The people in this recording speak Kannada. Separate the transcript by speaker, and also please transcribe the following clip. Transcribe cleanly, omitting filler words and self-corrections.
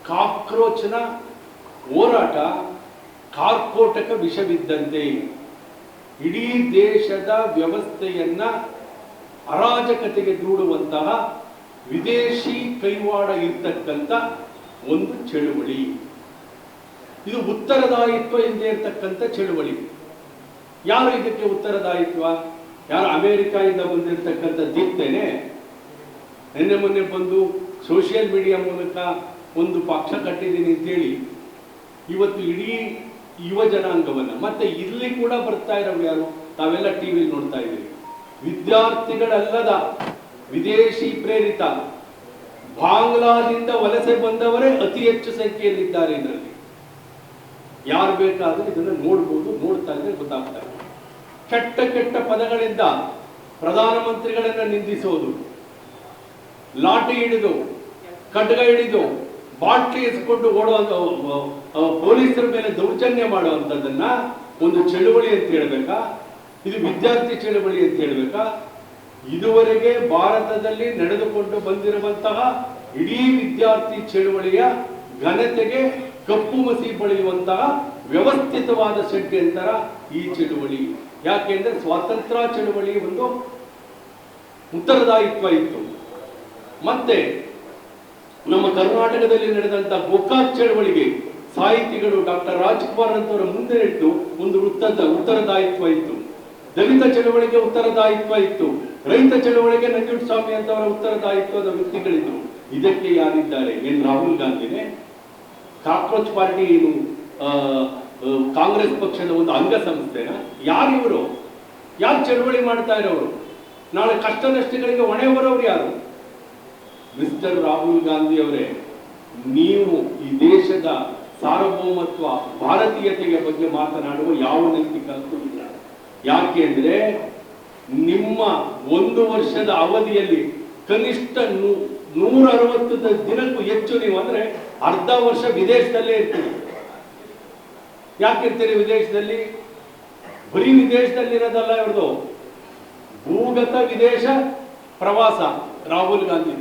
Speaker 1: ಕಾಕ್ರೋಚ್ನ ಹೋರಾಟ ಕಾರ್ಕೋಟಕ ವಿಷವಿದ್ದಂತೆ ಇಡೀ ದೇಶದ ವ್ಯವಸ್ಥೆಯನ್ನ ಅರಾಜಕತೆಗೆ ದೂಡುವಂತಹ ವಿದೇಶಿ ಕೈವಾಡ ಇರ್ತಕ್ಕಂಥ ಒಂದು ಚಳುವಳಿ. ಇದು ಉತ್ತರದಾಯಿತ್ವ ಎಂದೇ ಇರ್ತಕ್ಕಂಥ ಚಳುವಳಿ. ಯಾರು ಇದಕ್ಕೆ ಉತ್ತರದಾಯಿತ್ವ? ಯಾರು ಅಮೆರಿಕಾದಿಂದ ಬಂದಿರತಕ್ಕಂಥ ದಿತ್ತೇನೆ ನಿನ್ನೆ ಮೊನ್ನೆ ಬಂದು ಸೋಷಿಯಲ್ ಮೀಡಿಯಾ ಮೂಲಕ ಒಂದು ಪಕ್ಷ ಕಟ್ಟಿದ್ದೀನಿ ಅಂತೇಳಿ ಇವತ್ತು ಇಡೀ ಯುವ ಜನಾಂಗವನ್ನ, ಮತ್ತೆ ಇಲ್ಲಿ ಕೂಡ ಬರ್ತಾ ಇರೋರು ಯಾರು? ತಾವೆಲ್ಲ ಟಿವಿಲಿ ನೋಡ್ತಾ ಇದ್ದೀರಿ. ವಿದ್ಯಾರ್ಥಿಗಳಲ್ಲದ ವಿದೇಶಿ ಪ್ರೇರಿತ ಬಾಂಗ್ಲಾದಿಂದ ವಲಸೆ ಬಂದವರೇ ಅತಿ ಹೆಚ್ಚು ಸಂಖ್ಯೆಯಲ್ಲಿದ್ದಾರೆ. ಇದರಲ್ಲಿ ಯಾರು ಬೇಕಾದ್ರೆ ಇದನ್ನು ನೋಡ್ಬೋದು, ನೋಡ್ತಾ ಇದ್ರೆ ಗೊತ್ತಾಗ್ತಾ ಇದೆ. ಕೆಟ್ಟ ಕೆಟ್ಟ ಪದಗಳಿಂದ ಪ್ರಧಾನಮಂತ್ರಿಗಳನ್ನ ನಿಂದಿಸೋದು, ಲಾಠಿ ಹಿಡಿದು ಖಡ್ಗ ಹಿಡಿದು ಬಾಟ್ಲಿ ಎಸ್ಕೊಂಡು ಓಡುವಂತ ಪೊಲೀಸರ ಮೇಲೆ ದೌರ್ಜನ್ಯ ಮಾಡುವಂಥದ್ದನ್ನ ಒಂದು ಚಳುವಳಿ ಅಂತ ಹೇಳ್ಬೇಕಾ? ಇದು ವಿದ್ಯಾರ್ಥಿ ಚಳುವಳಿ ಅಂತ ಹೇಳ್ಬೇಕಾ? ಇದುವರೆಗೆ ಭಾರತದಲ್ಲಿ ನಡೆದುಕೊಂಡು ಬಂದಿರುವಂತಹ ಇಡೀ ವಿದ್ಯಾರ್ಥಿ ಚಳುವಳಿಯ ಘನತೆಗೆ ಕಪ್ಪು ಮಸಿ ಬಳಿಯುವಂತಹ ವ್ಯವಸ್ಥಿತವಾದ ಷಡ್ಯಂತರ ಈ ಚಳುವಳಿ. ಯಾಕೆಂದ್ರೆ ಸ್ವಾತಂತ್ರ್ಯ ಚಳುವಳಿ ಒಂದು ಉತ್ತರದಾಯಿತ್ವ ಇತ್ತು. ಮತ್ತೆ ನಮ್ಮ ಕರ್ನಾಟಕದಲ್ಲಿ ನಡೆದಂತ ಗೋಕಾಕ್ ಚಳವಳಿಗೆ ಸಾಹಿತಿಗಳು ಡಾಕ್ಟರ್ ರಾಜ್ಕುಮಾರ್ ಅಂತವರ ಮುಂದೆ ಇಟ್ಟು ಒಂದು ಉತ್ತರದಾಯಿತ್ವ ಇತ್ತು. ದಲಿತ ಚಳವಳಿಗೆ ಉತ್ತರದಾಯಿತ್ವ ಇತ್ತು. ರೈತ ಚಳವಳಿಗೆ ನಂಜುಂಡಸ್ವಾಮಿ ಅಂತವರ ಉತ್ತರದಾಯಿತ್ವದ ವ್ಯಕ್ತಿಗಳಿದ್ರು. ಇದಕ್ಕೆ ಯಾರಿದ್ದಾರೆ? ಏನ್ ರಾಹುಲ್ ಗಾಂಧಿನೇ? ಕಾಕ್ರೋಚ್ ಪಾರ್ಟಿ ಏನು ಕಾಂಗ್ರೆಸ್ ಪಕ್ಷದ ಒಂದು ಅಂಗಸಂಸ್ಥೆನ? ಯಾರಿವರು? ಯಾರು ಚಳವಳಿ ಮಾಡ್ತಾ ಇರೋರು? ನಾಳೆ ಕಷ್ಟ ನಷ್ಟಗಳಿಗೆ ಹೊಣೆ ಹೊರವರು ಯಾರು? ಮಿಸ್ಟರ್ ರಾಹುಲ್ ಗಾಂಧಿ ಅವರೇ, ನೀವು ಈ ದೇಶದ ಸಾರ್ವಭೌಮತ್ವ ಭಾರತೀಯತೆಯ ಬಗ್ಗೆ ಮಾತನಾಡುವ ಯಾವ ನೈತಿಕ ಹಕ್ಕು ಇಲ್ಲ. ಯಾಕೆ ಅಂದ್ರೆ ನಿಮ್ಮ 1 ವರ್ಷದ ಅವಧಿಯಲ್ಲಿ ಕನಿಷ್ಠ 160 ದಿನಕ್ಕೂ ಹೆಚ್ಚು ನೀವು ಅಂದ್ರೆ ಅರ್ಧ ವರ್ಷ ವಿದೇಶದಲ್ಲೇ ಇರ್ತೀರಿ. ಯಾಕಿರ್ತೀರಿ ವಿದೇಶದಲ್ಲಿ? ಬರೀ ವಿದೇಶದಲ್ಲಿರೋದಲ್ಲ ಇವ್ರದು, ಭೂಗತ ವಿದೇಶ ಪ್ರವಾಸ ರಾಹುಲ್ ಗಾಂಧಿ.